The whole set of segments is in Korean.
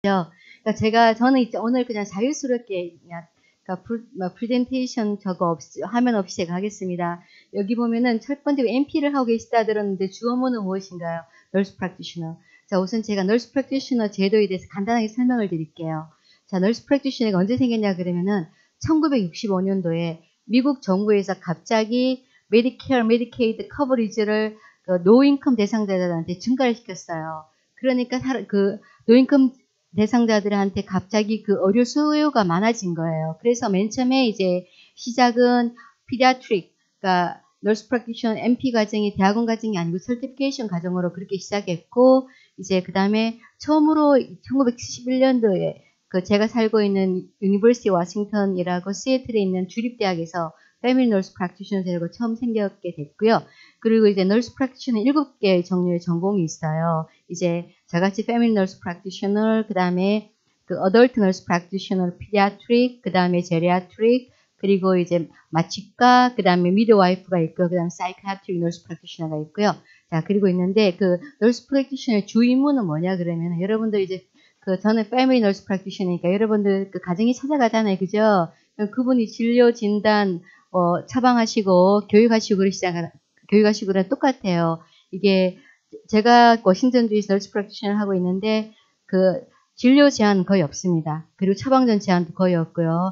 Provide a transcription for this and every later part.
그러니까 저는 이제 오늘 그냥 자유스럽게 그냥 그러니까 프레젠테이션 저거 없이, 화면 없이 제가 하겠습니다. 여기 보면은 첫 번째 NP를 하고 계시다 들었는데 주어문은 무엇인가요? Nurse Practitioner. 자, 우선 제가 Nurse Practitioner 제도에 대해서 간단하게 설명을 드릴게요. 자, Nurse Practitioner가 언제 생겼냐 그러면은 1965년도에 미국 정부에서 갑자기 메디케어, 메디케이드 커버리지를 노인컴 대상자들한테 증가를 시켰어요. 그러니까 노인컴 대상자들한테 갑자기 그 의료 수요가 많아진 거예요. 그래서 맨 처음에 이제 시작은 피디아트릭, 그러니까 너스 프랙티셔너 MP 과정이 대학원 과정이 아니고 설티피케이션 과정으로 그렇게 시작했고, 이제 그 다음에 처음으로 1971년도에 제가 살고 있는 유니버시티 워싱턴이라고 시애틀에 있는 주립대학에서 패밀리 너스 프랙티셔너 제도가 처음 생겼게 됐고요. 그리고 이제 너스 프랙티셔너 7개의 종류의 전공이 있어요. 이제 저같이 패밀리 너스 프랙티셔너, 그 다음에 어덜트 너스 프랙티셔너, 피디아트릭, 그 다음에 제리아트릭, 그리고 이제 마취과, 그 다음에 미드와이프가 있고, 그 다음에 사이키아트릭 너스 프랙티셔너가 있고요. 자, 그리고 있는데 너스 프랙티셔너의 주 임무는 뭐냐 그러면 여러분들 이제 저는 패밀리 너스 프랙티셔너니까 여러분들 가정에 찾아가잖아요, 그죠? 그분이 진료 진단 처방하시고 교육하시고 교육하시고랑 똑같아요. 이게 제가 워싱턴주에서 너스 프랙티셔너 하고 있는데 진료 제한 거의 없습니다. 그리고 처방전 제한도 거의 없고요.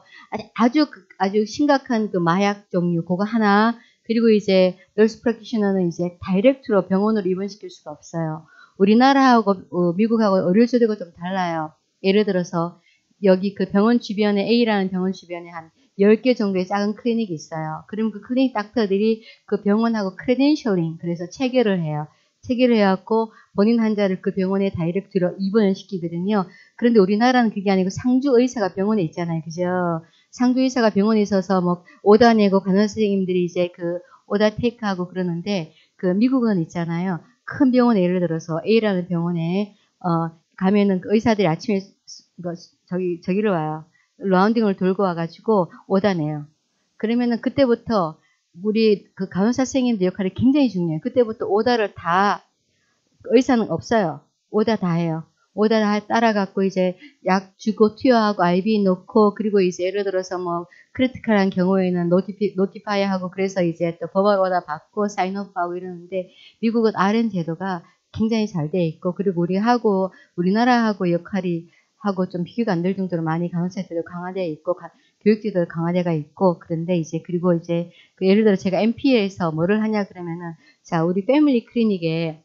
아주 심각한 마약 종류 그거 하나, 그리고 이제 너스 프랙티셔너는 이제 다이렉트로 병원으로 입원시킬 수가 없어요. 우리나라하고 미국하고 의료제도가 좀 달라요. 예를 들어서 여기 병원 주변에 A라는 병원 주변에 한 10개 정도의 작은 클리닉이 있어요. 그럼 그 클리닉 닥터들이 그 병원하고 크레덴셜링, 그래서 체결을 해요. 체결을 해갖고 본인 환자를 그 병원에 다이렉트로 입원을 시키거든요. 그런데 우리나라는 그게 아니고 상주 의사가 병원에 있잖아요. 그죠? 상주 의사가 병원에 있어서 오다 내고 간호사 선생님들이 이제 오다 테이크하고 그러는데 미국은 있잖아요. 큰 병원에 예를 들어서 A라는 병원에 가면은 의사들이 아침에 저기를 와요. 라운딩을 돌고 와가지고 오다 내요. 그러면은 그때부터 우리 간호사 선생님들 역할이 굉장히 중요해요. 그때부터 오다를 다, 의사는 없어요. 오다 다 해요. 오다 다 따라갖고 이제 약 주고 투여하고 IV 놓고, 그리고 이제 예를 들어서 크리티컬한 경우에는 노티파이 하고, 그래서 이제 또 법원 오다 받고 사인업하고 이러는데, 미국은 RN 제도가 굉장히 잘 돼 있고, 그리고 우리나라하고 역할이 하고 좀 비교가 안 될 정도로 많이 간호사들도 강화되어 있고, 교육제도 강화되어 있고, 그런데 이제 그리고 이제 예를 들어 제가 MP에서 뭐를 하냐 그러면은, 자, 우리 패밀리 클리닉에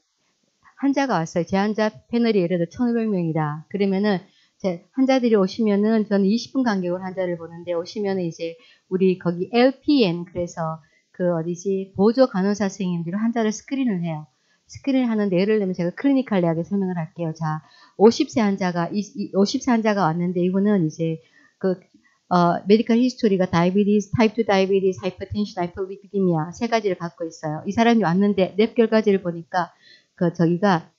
환자가 왔어요. 제 환자 패널이 예를 들어 1,500명이다. 그러면은 환자들이 오시면은 저는 20분 간격으로 환자를 보는데, 오시면은 이제 우리 거기 LPN, 그래서 보조 간호사 선생님들이 환자를 스크린을 해요. 스크린을 하는데, 예를 들면 제가 클리니컬리하게 설명을 할게요. 자, 50세 환자가 왔는데, 이분은 이제 메디컬 히스토리가 다이비디스, 타입 2 다이비디스, 하이퍼텐션, 하이퍼리피디미아 세 가지를 갖고 있어요. 이 사람이 왔는데 랩 결과지를 보니까 저기가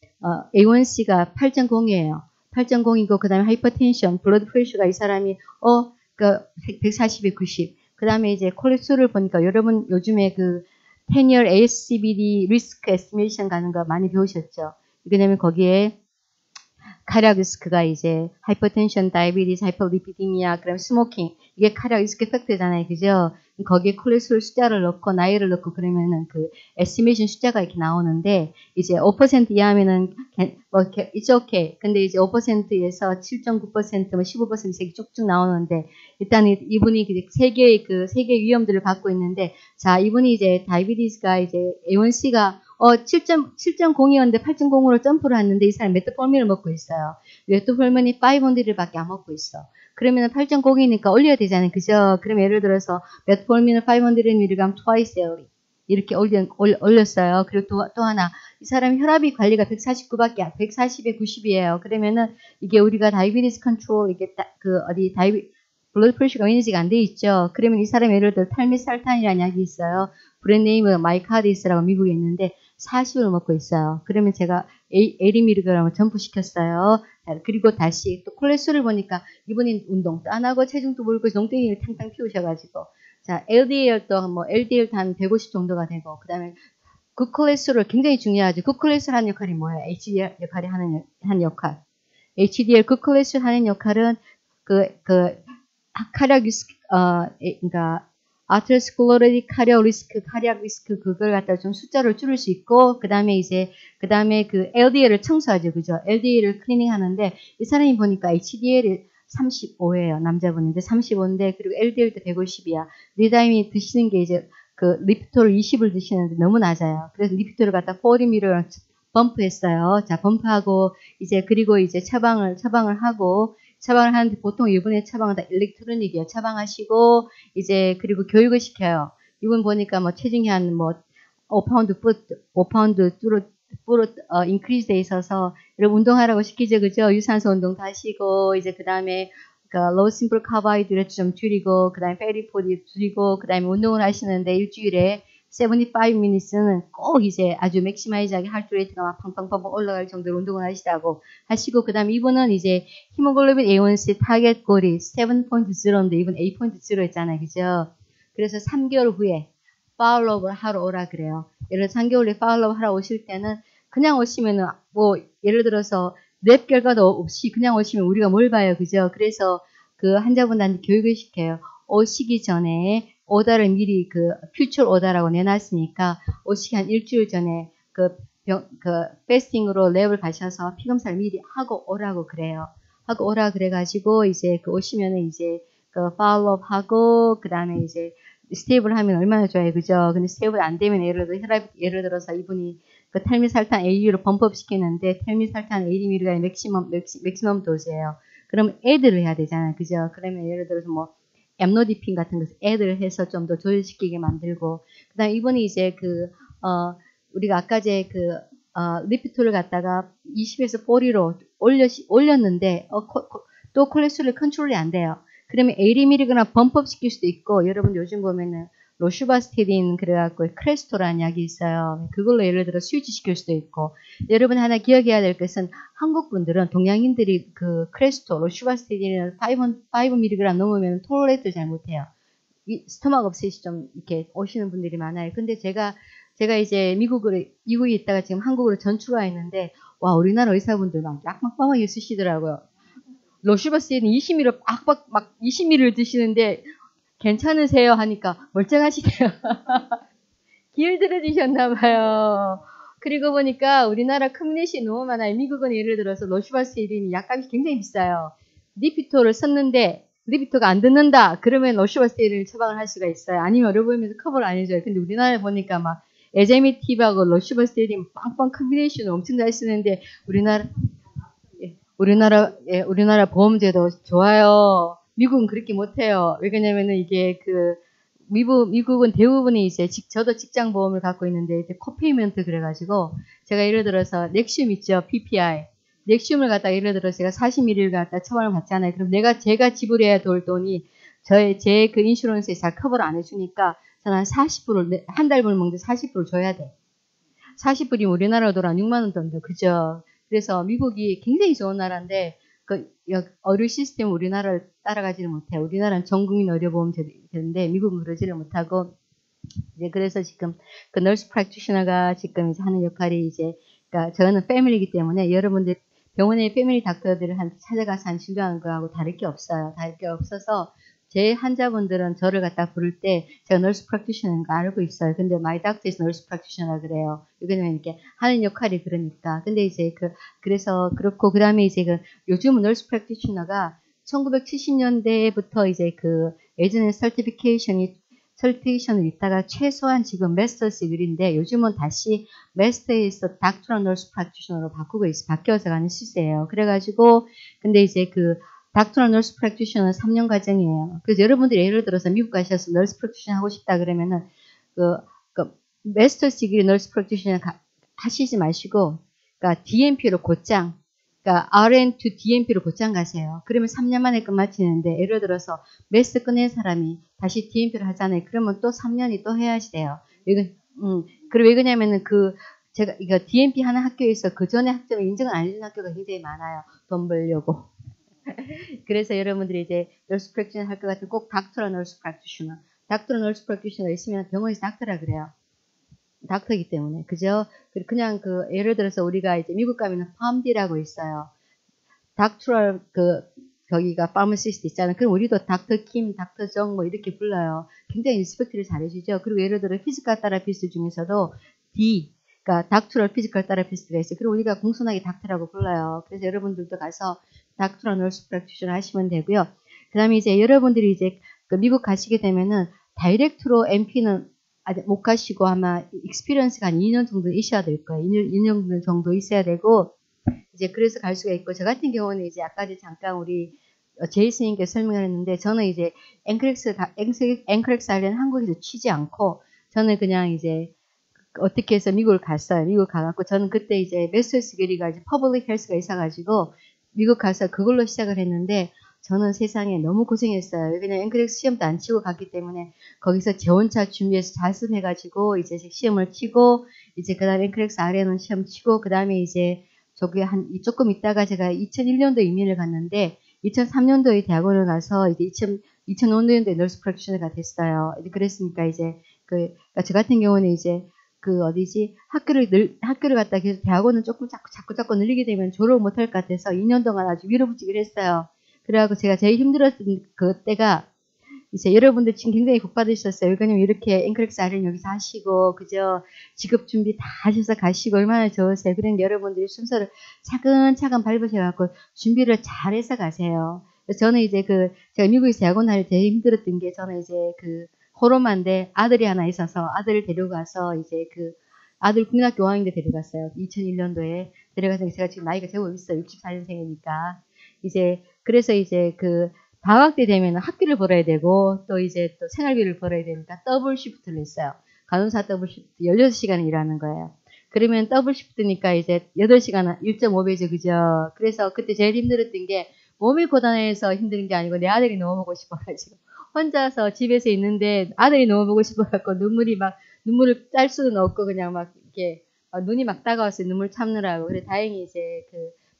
A1C가 8.0이에요. 8.0이고, 그 다음에 하이퍼텐션, 블러드 프레셔가 이 사람이 140에 90. 그 다음에 이제 콜레스테롤을 보니까 여러분 요즘에 10year ASCVD 리스크 에스티메이션 가는 거 많이 배우셨죠? 왜냐면 거기에 카리악 리스크가 이제 하이퍼텐션, 다이비디스, 하이퍼리피디미아, 그다음 스모킹, 이게 카리악 리스크 팩터잖아요, 그죠? 거기에 콜레스테롤 숫자를 넣고 나이를 넣고 그러면은 에스티메이션 숫자가 이렇게 나오는데, 이제 5% 이하면은 it's okay. 근데 이제 5%에서 7.9%, 15% 이렇게 쭉쭉 나오는데, 일단 이분이 세 개의 위험들을 갖고 있는데, 자, 이분이 이제 다이비디스가 이제 A1C가 7.0이었는데 8.0으로 점프를 했는데, 이 사람이 메트포르민을 먹고 있어요. 메트포르민이 500ml밖에 안 먹고 있어. 그러면 8.0이니까 올려야 되잖아요. 그죠? 그럼 예를 들어서 메트포르민을 500mg twice daily 이렇게 올렸어요. 그리고 또 하나, 이 사람이 혈압이 관리가 149밖에 140에 90이에요. 그러면은 이게 우리가 다이비디스 컨트롤, 이게 블러드 프레셔가 매니지가 안 돼 있죠. 그러면 이 사람이 예를 들어 탈미살탄이라는 약이 있어요. 브랜드네임은 마이카디스라고 미국에 있는데 40을 먹고 있어요. 그러면 제가 80mg을 점프시켰어요. 그리고 다시 또 콜레스테롤을 보니까 이분이 운동도 안 하고 체중도 몰고 농땡이를 탕탕 피우셔가지고, 자, LDL도 LDL도 한 150 정도가 되고, 그 다음에 굿 콜레스테롤 굉장히 중요하죠. 굿 콜레스테롤 하는 역할이 뭐예요? HDL 역할이 하는 역할. HDL 그 콜레스테롤 하는 역할은 카리악 리스크, 그러니까 아테로스클로로틱 카리악 리스크 그걸 갖다 좀 숫자를 줄일 수 있고, 그 다음에 그 LDL을 청소하죠, 그죠? LDL을 클리닝 하는데, 이 사람이 보니까 HDL이 35예요, 남자분인데 35인데, 그리고 LDL도 150이야. 리다임이 드시는 게 이제 그 리피톨 20을 드시는데 너무 낮아요. 그래서 리피톨을 갖다 40ml 범프했어요. 자, 범프하고 이제 그리고 이제 처방을 하는데 보통 이분의 처방은 다 일렉트로닉이에요. 처방하시고 이제 그리고 교육을 시켜요. 이분 보니까 뭐 체중이 한 뭐 5파운드 뚜루 인크리즈 돼 있어서 여러분 운동하라고 시키죠, 그죠? 유산소 운동도 하시고 이제 그 다음에 그 low simple carbohydrate 좀 줄이고 그 다음에 fatty food 줄이고 그 다음에 운동을 하시는데 일주일에 75minutes는 꼭 이제 아주 맥시마이즈하게 하트 레이트가 막 팡팡팡팡 올라갈 정도로 운동을 하시고 그 다음에 이분은 이제 히모글로빈 A1C 타겟 골이 7.0인데 이분 8.0 했잖아요, 그죠? 그래서 3개월 후에 팔로우업을 하러 오라 그래요. 예를 들어 3개월 후에 팔로우업 하러 오실 때는 그냥 오시면은 뭐 예를 들어서 랩 결과도 없이 그냥 오시면 우리가 뭘 봐요, 그죠? 그래서 그 환자분한테 교육을 시켜요. 오시기 전에 오다를 미리 그 퓨처 오다라고 내놨으니까 오시기 한 일주일 전에 그 패스팅으로 랩을 가셔서 피검사를 미리 하고 오라고 그래요. 하고 오라 그래가지고 이제 그 오시면은 이제 그 팔로우업 하고 그 다음에 이제 스테이블 하면 얼마나 좋아요, 그죠? 근데 스테이블 안 되면 예를 들어서 이분이 그 텔미살탄 AU를 범법 시키는데 텔미살탄 80mg이 맥시멈 도즈예요. 그럼 애드를 해야 되잖아요, 그죠? 그러면 예를 들어서 뭐 엠노디핀 같은 것을 애들 해서 좀 더 조절시키게 만들고, 그 다음에 이분이 이제 우리가 아까 제 리피톨을 갖다가 20에서 40로 올렸는데, 또 콜레스테롤 컨트롤이 안 돼요. 그러면 80mg 범법 시킬 수도 있고, 여러분 요즘 보면은 로슈바스테딘 그래갖고 크레스토라는 약이 있어요. 그걸로 예를 들어 스위치 시킬 수도 있고, 여러분 하나 기억해야 될 것은 한국 분들은 동양인들이 그 크레스토, 로슈바스테딘을 5mg 넘으면 톨레이트 잘 못해요. 스토막 업셋이 좀 이렇게 오시는 분들이 많아요. 근데 제가 이제 미국에 있다가 지금 한국으로 전출와 있는데, 와, 우리나라 의사분들 막 약 막방하게 쓰시더라고요. 로슈바스테딘 20ml 막 20ml 드시는데 괜찮으세요? 하니까 멀쩡하시대요. 길들여지셨나봐요. 그리고 보니까 우리나라 커뮤니티 너무 많아요. 미국은 예를 들어서 로슈바스테딘이 약값이 굉장히 비싸요. 리피토를 썼는데 리피토가 안 듣는다. 그러면 로슈바스테딘을 처방을 할 수가 있어요. 아니면 어려 보이면서 커버를 안 해줘요. 근데 우리나라에 보니까 막 에제미팁하고 로슈바스테딘 빵빵 컨비네이션 엄청 잘 쓰는데 우리나라 보험제도 좋아요. 미국은 그렇게 못해요. 왜냐면은 이게 미국은 대부분이 이제 저도 직장 보험을 갖고 있는데 이제 코페이먼트 그래가지고 제가 예를 들어서 넥슘 있죠, PPI. 넥슘을 갖다가 예를 들어서 제가 40ml를 갖다 처방을 받잖아요. 그럼 제가 지불해야 될 돈이 제 그 인슈런스에 잘 커버를 안 해주니까 저는 한 40%, 한 달분 먹는데 40% 줘야 돼. 40불이면 우리나라 돈 한 6만 원 정도, 그죠? 그래서 미국이 굉장히 좋은 나라인데 의료 시스템 우리나라를 따라가지를 못해요. 우리나라는 전국민 의료보험 되는데 미국은 그러지를 못하고 이제 그래서 지금 그 널스 프랙티셔너가 지금 이제 하는 역할이 이제 그러니까 저는 패밀리이기 때문에 여러분들 병원의 패밀리 닥터들을 찾아가서 한 진료하는 거하고 다를 게 없어요. 다를 게 없어서 제 환자분들은 저를 갖다 부를 때 제가 널스 프랙티셔너인 거 알고 있어요. 근데 my doctor is nurse practitioner 그래요. 왜냐면 이렇게 하는 역할이 그러니까. 근데 이제 그래서 그렇고 그다음에 이제 요즘은 널스 프랙티셔너가 1970년대부터 이제 예전에 설티피케이션을 있다가 최소한 지금 마스터스 디그리인데 요즘은 다시 마스터에서 닥터럴 널스 프랙티셔너로 바뀌어서 가는 시세예요. 그래가지고 근데 이제 닥터럴 널스 프랙티셔너는 3년 과정이에요. 그래서 여러분들이 예를 들어서 미국 가셔서 널스 프랙티셔너 하고 싶다 그러면은 마스터스 디그리 널스 프랙티셔너 하시지 마시고 그러니까 DNP로 곧장 그러니까 RN to DNP로 곧장 가세요. 그러면 3년 만에 끝마치는데 예를 들어서 메스 끝낸 사람이 다시 DNP를 하잖아요. 그러면 또 3년이 또 해야지 돼요. 그리고 왜 그러냐면은 제가 이거 DNP 하는 학교에서 그 전에 학점을 인정을 안 해주는 학교가 굉장히 많아요. 돈 벌려고. 그래서 여러분들이 이제 널스 프랙티셔너 할 것 같으면 꼭 닥터럴 널스 프랙티셔너. 닥터럴 널스 프랙티셔너 있으면 병원에서 닥터라 그래요. 닥터이기 때문에. 그죠? 그냥 예를 들어서 우리가 이제 미국 가면은 팜디라고 있어요. 닥터럴 거기가 파마시스트 있잖아요. 그럼 우리도 닥터 킴, 닥터 정 뭐 이렇게 불러요. 굉장히 리스펙트를 잘해주죠. 그리고 예를 들어 피지컬 테라피스트 중에서도 D, 그러니까 닥터럴 피지컬 테라피스트가 있어요. 그리고 우리가 공손하게 닥터라고 불러요. 그래서 여러분들도 가서 닥터럴 널스 프랙티셔너 하시면 되고요. 그다음에 이제 여러분들이 이제 미국 가시게 되면은 다이렉트로 MP는 아직 못 가시고 아마 익스피리언스가 한 2년 정도 있어야 될 거예요. 2년 정도 있어야 되고 이제 그래서 갈 수가 있고 저 같은 경우는 이제 아까 잠깐 우리 제이슨님께서 설명을 했는데 저는 이제 앵크렉스 하려는 한국에서 치지 않고 저는 그냥 이제 어떻게 해서 미국을 갔어요. 미국 가갖고 저는 그때 이제 메스터스 계리가 이제 퍼블릭 헬스가 있어가지고 미국 가서 그걸로 시작을 했는데 저는 세상에 너무 고생했어요. 그냥 앵크렉스 시험도 안 치고 갔기 때문에 거기서 재원차 준비해서 자습해가지고 이제 시험을 치고 이제 그다음에 앵크렉스 RN은 시험 치고 그다음에 이제 저기 한 조금 있다가 제가 2001년도에 이민을 갔는데 2003년도에 대학원을 가서 이제 2005년도에 널스 프랙티셔너가 됐어요. 그랬으니까 이제 그러니까 저 같은 경우는 이제 학교를 갔다 계속 대학원은 조금 자꾸 늘리게 되면 졸업을 못할 것 같아서 2년 동안 아주 밀어붙이기를 했어요. 그래갖고 제가 제일 힘들었던 그때가 이제 여러분들 지금 굉장히 복 받으셨어요. 왜냐면 이렇게 앵크렉스 RN 여기서 하시고 그저 직업 준비 다 하셔서 가시고 얼마나 좋으세요. 그런데 여러분들이 순서를 차근차근 밟으셔갖고 준비를 잘해서 가세요. 그래서 저는 이제 제가 미국에서 대학원 할 때 제일 힘들었던 게 저는 이제 호러만데 아들이 하나 있어서 아들을 데려가서 이제 아들 국민학교 5학년대 데려갔어요. 2001년도에 데려가서 제가 지금 나이가 제법 있어요. 64년생이니까. 이제 그래서 이제 방학 때 되면 학비를 벌어야 되고 또 이제 또 생활비를 벌어야 되니까 더블 시프트를 했어요. 간호사 더블 시프트 16시간을 일하는 거예요. 그러면 더블 시프트니까 이제 8시간 1.5배죠. 그죠? 그래서 그때 제일 힘들었던 게 몸이 고단해서 힘든 게 아니고 내 아들이 너무 보고 싶어가지고 혼자서 집에서 있는데 아들이 너무 보고 싶어갖고 눈물을 짤 수는 없고 그냥 막 이렇게 눈이 막 따가웠어요. 눈물 참느라고. 그래 다행히 이제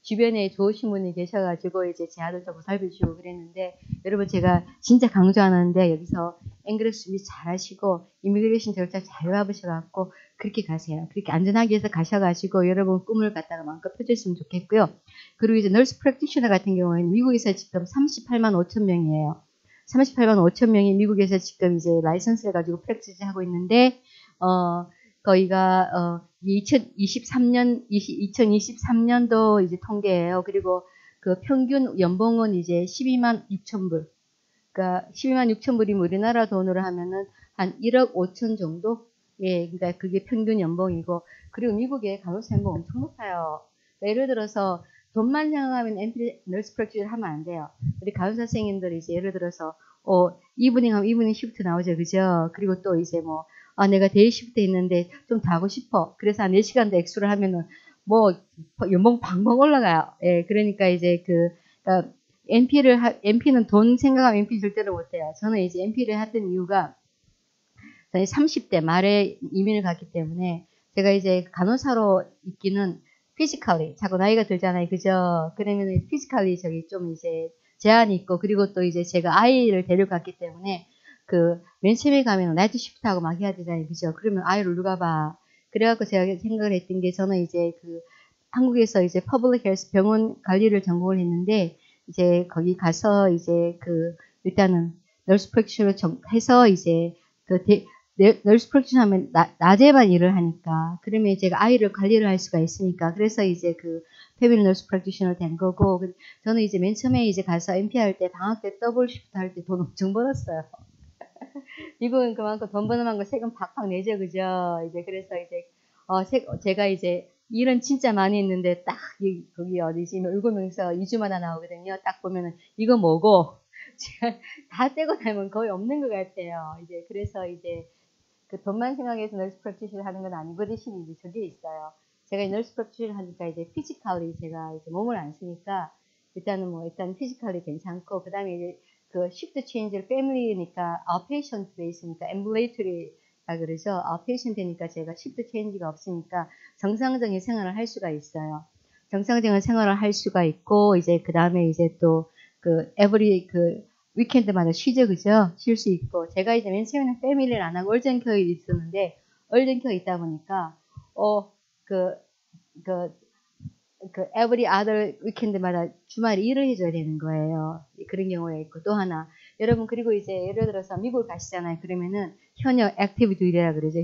주변에 좋으신 분이 계셔가지고 이제 제 아들 좀 보살펴 주시고 그랬는데 여러분 제가 진짜 강조하는데 여기서 앵그레스 준비 잘 하시고 이미그레이션 절차 잘 밟으셔갖고 그렇게 가세요. 그렇게 안전하게 해서 가셔가지고 여러분 꿈을 갖다가 마음껏 펴줬으면 좋겠고요. 그리고 이제 널스 프랙티셔너 같은 경우에는 미국에서 지금 38만 5천 명이에요. 38만 5천 명이 미국에서 지금 이제 라이선스를 가지고 프랙티스 하고 있는데 거기가 2023년도 이제 통계예요. 그리고 평균 연봉은 이제 12만 6천 불. 그러니까 12만 6천 불이면 우리나라 돈으로 하면은 한 1억 5천 정도? 예, 그러니까 그게 평균 연봉이고 그리고 미국의 간호사 연봉 엄청 높아요. 그러니까 예를 들어서 돈만 생각하면 MP 널스 프랙티셔를 하면 안 돼요. 우리 간호사 선생님들이 이제 예를 들어서 이브닝 하면 이브닝 시프트 나오죠. 그죠? 그리고 또 이제 내가 데이 시프트 있는데 좀 더 하고 싶어. 그래서 한 4시간 더 액수를 하면은 연봉 방방 올라가요. 예, 그러니까 이제 그러니까 MP는 돈 생각하면 MP 절대로 못해요. 저는 이제 MP를 했던 이유가 저는 30대 말에 이민을 갔기 때문에 제가 이제 간호사로 있기는 피지컬리 자꾸 나이가 들잖아요. 그죠? 그러면 피지컬리 좀 이제 제한이 있고 그리고 또 이제 제가 아이를 데려갔기 때문에 맨 처음에 가면 나이트 시프트하고 막 해야 되잖아요. 그죠? 그러면 아이를 누가 봐. 그래갖고 제가 생각을 했던 게 저는 이제 한국에서 이제 퍼블릭 헬스 병원 관리를 전공을 했는데 이제 거기 가서 이제 일단은 널스 프랙티셔너 해서 이제 널스 프랙티셔너 하면 낮에만 일을 하니까 그러면 제가 아이를 관리를 할 수가 있으니까 그래서 이제 패밀리 널스 프랙티셔너 된 거고 저는 이제 맨 처음에 이제 가서 MP 할 때 방학 때 더블 시프트 할 때 돈 엄청 벌었어요. 미국은 그만큼 돈 버는 만큼 세금 팍팍 내죠, 그죠? 이제 그래서 이제 제가 이제 일은 진짜 많이 했는데 딱 거기 어디지 울고명서 2주마다 나오거든요. 딱 보면은 이거 뭐고 제가 다 떼고 나면 거의 없는 것 같아요. 이제 그래서 이제 돈만 생각해서 널스 프랙티셔를 하는 건 아니고 대신 이제 저게 있어요. 제가 널스 프랙티셔를 하니까 이제 피지컬리 제가 이제 몸을 안 쓰니까 일단은 일단 피지컬리 괜찮고 그 다음에 이제 shift change를 패밀리니까 outpatient 베이스니까 ambulatory라 그러죠. outpatient 되니까 제가 shift change가 없으니까 정상적인 생활을 할 수가 있어요. 정상적인 생활을 할 수가 있고 이제 그 다음에 이제 또 every 위켄드마다 쉬죠, 그죠? 쉴 수 있고 제가 이제 맨 처음에는 패밀리를 안 하고 얼전케어에 있었는데 얼전케어 있다 보니까 그 every other weekend마다 주말에 일을 해줘야 되는 거예요. 그런 경우가 있고 또 하나 여러분 그리고 이제 예를 들어서 미국을 가시잖아요. 그러면은 현역 액티브 듀티라 그러죠.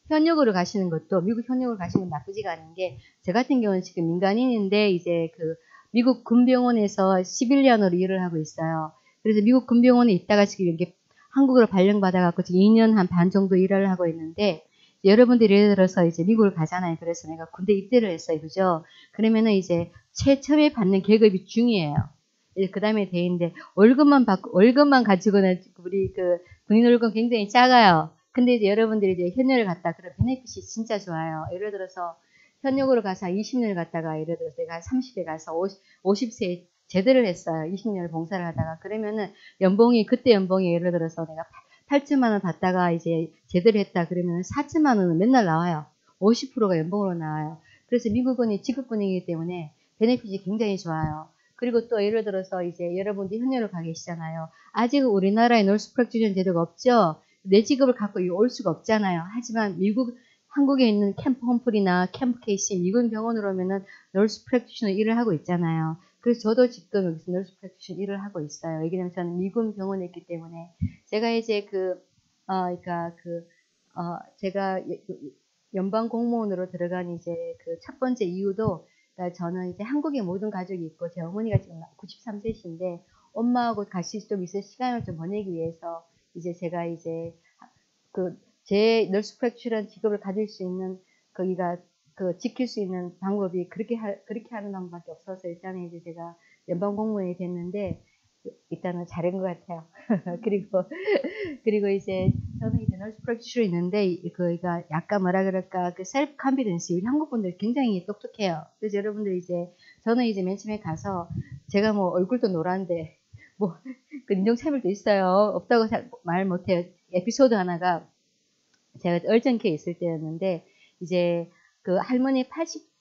현역으로 가시는 것도 미국 현역으로 가시는 건 나쁘지가 않은 게 저 같은 경우는 지금 민간인인데 이제 그 미국 군병원에서 11년으로 일을 하고 있어요. 그래서 미국 군병원에 있다가 지금 이렇게 한국으로 발령받아갖고 지금 2년 한 반 정도 일을 하고 있는데 여러분들이 예를 들어서 이제 미국을 가잖아요. 그래서 내가 군대 입대를 했어요. 그죠? 그러면은 이제 최첨에 받는 계급이 중이에요. 그 다음에 대인데 월급만 가지고는 우리 그 군인 월급 굉장히 작아요. 근데 이제 여러분들이 이제 현역을 갔다 그런 베네핏이 진짜 좋아요. 예를 들어서 현역으로 가서 20년을 갔다가 예를 들어서 내가 30에 가서 50세에 제대를 했어요. 20년을 봉사를 하다가 그러면은 그때 연봉이 예를 들어서 내가 8천만 원 받다가 이제 제대를 했다 그러면 4천만 원은 맨날 나와요. 50%가 연봉으로 나와요. 그래서 미국은 직업군이기 때문에 베네핏이 굉장히 좋아요. 그리고 또 예를 들어서 이제 여러분들이 현역으로 가 계시잖아요. 아직 우리나라에 널스 프랙티션 제도가 없죠. 내 직업을 갖고 올 수가 없잖아요. 하지만 한국에 있는 캠프 홈플이나 캠프 케이시 미군 병원으로 오면은 널스 프랙티셔너 일을 하고 있잖아요. 그래서 저도 지금 여기서 널스 프랙티셔너 일을 하고 있어요. 왜냐면 저는 미군 병원에 있기 때문에 제가 이제 제가 연방 공무원으로 들어간 이제 그 첫 번째 이유도 그러니까 저는 이제 한국에 모든 가족이 있고 제 어머니가 지금 93세신데 엄마하고 같이 좀 있을 시간을 좀 보내기 위해서 이제 제가 이제 제 널스 프랙티셔너 직업을 가질 수 있는 거기가 지킬 수 있는 방법이 그렇게 하는 방법밖에 없어서 일단은 이제 제가 연방 공무원이 됐는데 일단은 잘한 것 같아요. 그리고 이제 저는 이제 널스 프랙티셔너 있는데 그가 약간 뭐라 그럴까 그 셀프 컨피던스 우리 한국 분들 굉장히 똑똑해요. 그래서 여러분들 이제 저는 이제 맨 처음에 가서 제가 뭐 얼굴도 노란데 뭐 그 인종차별도 있어요. 없다고 말 못해요. 에피소드 하나가 제가 얼전케에 있을 때였는데 이제 그 할머니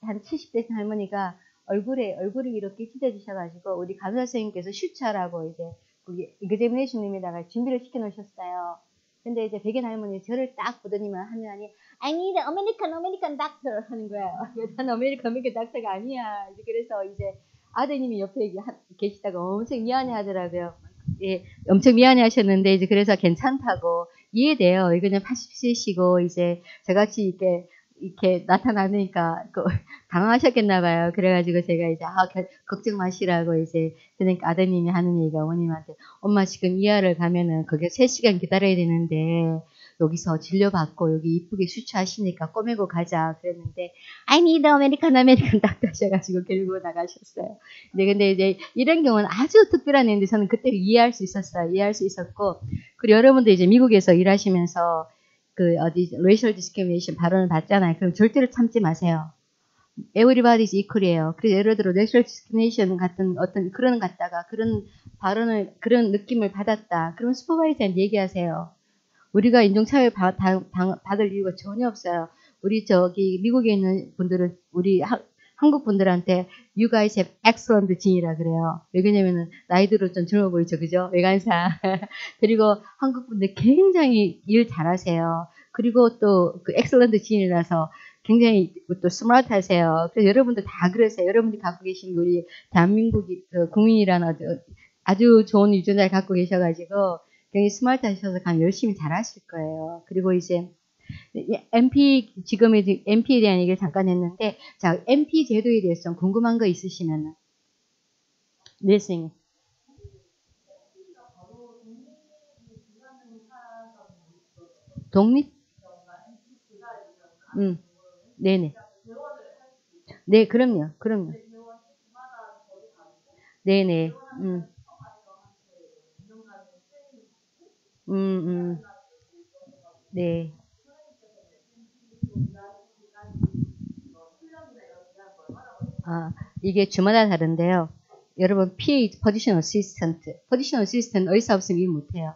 한 70대 할머니가 얼굴이 이렇게 찢어지셔가지고 우리 간호사 선생님께서 슈트하라고 이제 거기 이그제미네이션님에다가 준비를 시켜놓으셨어요. 근데 이제 백인 할머니 저를 딱 보더니만 하면이 I need American doctor 하는 거예요. 난 American doctor가 아니야. 그래서 이제 아드님이 옆에 계시다가 엄청 미안해 하더라고요. 예, 엄청 미안해 하셨는데 이제 그래서 괜찮다고 이해돼요. 그냥 80세시고 이제 저같이 이렇게 나타나니까 당황하셨겠나 봐요. 그래가지고 제가 이제 걱정 마시라고 이제 그러니까 아드님이 하는 얘기가 어머님한테 엄마 지금 이하를 가면은 거기에 3시간 기다려야 되는데 여기서 진료받고 여기 이쁘게 수치하시니까 꼬매고 가자 그랬는데 I need American 딱 하셔가지고 결국 나가셨어요. 근데 이제 이런 경우는 아주 특별한 일인데 저는 그때 이해할 수 있었고 그리고 여러분들 이제 미국에서 일하시면서 racial discrimination 발언을 받잖아요. 그럼 절대로 참지 마세요. Everybody is equal이에요. 그래서 예를 들어 racial discrimination 같은 어떤 그런 그런 느낌을 받았다. 그러면 슈퍼바이저한테 얘기하세요. 우리가 인종차별 받을 이유가 전혀 없어요. 우리 미국에 있는 분들은 한국 분들한테 you guys have excellent gene이라 그래요. 왜냐면은 나이대로 좀 젊어 보이죠, 그죠? 외관상. 그리고 한국 분들 굉장히 일 잘하세요. 그리고 또 excellent gene이라서 굉장히 또 스마트하세요. 그래서 여러분들 다 그러세요. 여러분들이 갖고 계신 우리 대한민국이 국민이라는 아주 좋은 유전자를 갖고 계셔가지고 굉장히 스마트하셔서 열심히 잘하실 거예요. 그리고 이제 MP에 대한 얘기를 잠깐 했는데, 자, MP 제도에 대해서 좀 궁금한 거 있으시면, 네, 선생님. 독립? 네네. 네, 그럼요. 네네. 네. 이게 주마다 다른데요. 여러분, PA, Position Assistant 의사 없으면 일 못해요.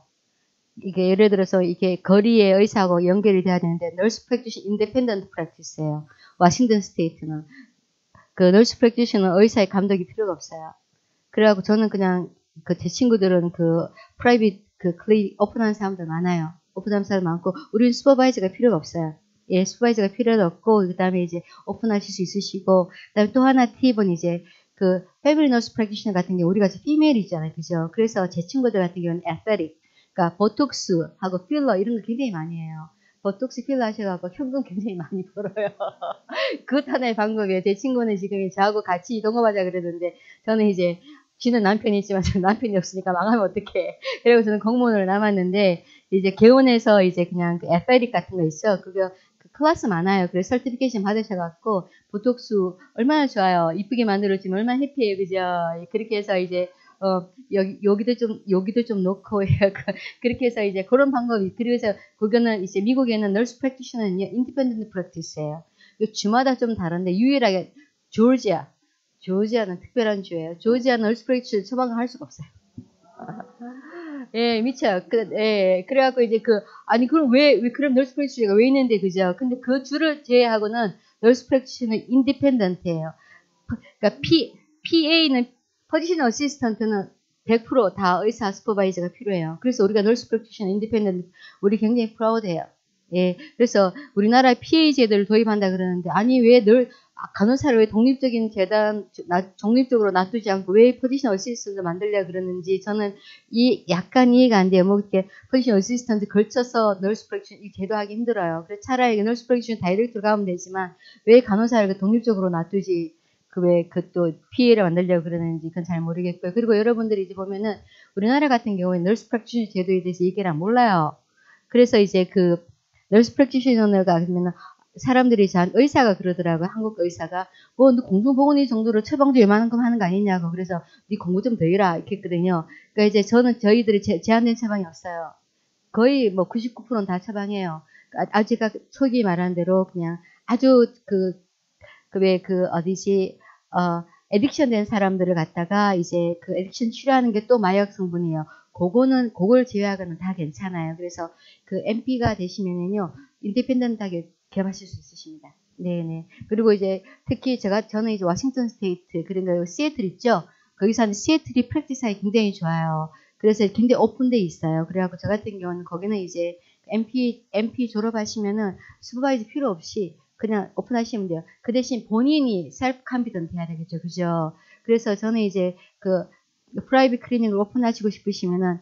이게 예를 들어서 이게 거리의 의사하고 연결이 돼야 되는데, Nurse Practitioner Independent Practice예요. 워싱턴 스테이트는. 그 Nurse Practitioner 의사의 감독이 필요가 없어요. 그래갖고 저는 그냥 제 친구들은 프라이빗 클리닉 오픈한 사람들 많아요. 오픈한 사람 많고, 우리는 슈퍼바이저가 필요가 없어요. 예, 슈퍼바이저가 필요도 없고, 그 다음에 이제 오픈하실 수 있으시고, 그 다음에 또 하나 팁은 이제 그 패밀리 너스 프랙티셔너 같은 경우 우리가 피메일이잖아요. 그죠? 그래서 제 친구들 같은 경우는 애스테틱, 그러니까 보톡스하고 필러 이런 거 굉장히 많이 해요. 보톡스 필러 하셔가지고 현금 굉장히 많이 벌어요. 그것 하나의 방법이에요. 제 친구는 지금 저하고 같이 이동업하자 그러는데 저는 이제 지는 남편이 있지만 저는 남편이 없으니까 망하면 어떡해. 그리고 저는 공무원으로 남았는데 이제 개원에서 이제 그냥 그 애스테틱 같은 거 있죠. 그거 그 클래스 많아요. 그래서 설티피케이션 받으셔갖고 보톡스 얼마나 좋아요. 이쁘게 만들어주면 얼마나 해피해요. 그죠? 그렇게 해서 이제 여기도 좀 놓고 그렇게 해서 이제 그런 방법이 그래서 그거는 이제 미국에는 널스 프랙티셔너는요 인디펜던트 프랙티스예요. 주마다 좀 다른데 유일하게 조지아는 특별한 주예요. 조지아 널스 프랙티셔너 처방할 수가 없어요. 예, 미쳐요. 예, 그래갖고 이제 아니, 그럼 그럼 널스 프랙티셔너가 왜 있는데, 그죠? 근데 그 주를 제외하고는 널스 프랙티셔너는 인디펜던트예요. 그러니까 PA는 포지션 어시스턴트는 100%다 의사 슈퍼바이저가 필요해요. 그래서 우리가 널스 프랙티셔너 인디펜던트 우리 굉장히 프라우드해요. 예, 그래서 우리나라 PA 제도를 도입한다 그러는데 아니 왜 간호사를 왜 독립적인 독립적으로 놔두지 않고 왜 포지션 어시스턴트 만들려 그러는지 저는 약간 이해가 안 돼요. 뭐 이렇게 포지션 어시스턴트 걸쳐서 널스 프랙티셔너 이 제도하기 힘들어요. 그래서 차라리 널스 프랙티셔너 다이렉트로 가면 되지만 왜 간호사를 독립적으로 놔두지? 또 PA를 만들려고 그러는지 그건 잘 모르겠고요. 그리고 여러분들이 이제 보면은 우리나라 같은 경우에 널스 프랙티셔너 제도에 대해서 얘기를 몰라요. 그래서 이제 널스 프랙티셔너가 그러면은 사람들이 의사가 그러더라고요. 한국 의사가 뭐 공중보건의 정도로 처방도 웬만큼 하는 거 아니냐고. 그래서 네 공부 좀 더 해라 이렇게 했거든요. 그러니까 이제 저희들이 제한된 처방이 없어요. 거의 뭐 99%는 다 처방해요. 제가 초기 말한 대로 그냥 아주 에딕션 된 사람들을 갖다가 이제 에딕션 치료하는 게 또 마약 성분이에요. 그걸 제외하고는 다 괜찮아요. 그래서 MP가 되시면은요, 인디펜던트하게 개발하실 수 있으십니다. 네네. 그리고 이제 특히 저는 이제 워싱턴 스테이트, 그러니까 시애틀 있죠? 거기서 하는 시애틀이 프랙티스하기 굉장히 좋아요. 그래서 굉장히 오픈돼 있어요. 그래갖고 저 같은 경우는 거기는 이제 MP 졸업하시면은 슈퍼바이저 필요 없이 그냥 오픈하시면 돼요. 그 대신 본인이 셀프 컨피던트 해야 되겠죠. 그죠? 그래서 저는 이제 프라이빗 클리닉을 오픈하시고 싶으시면은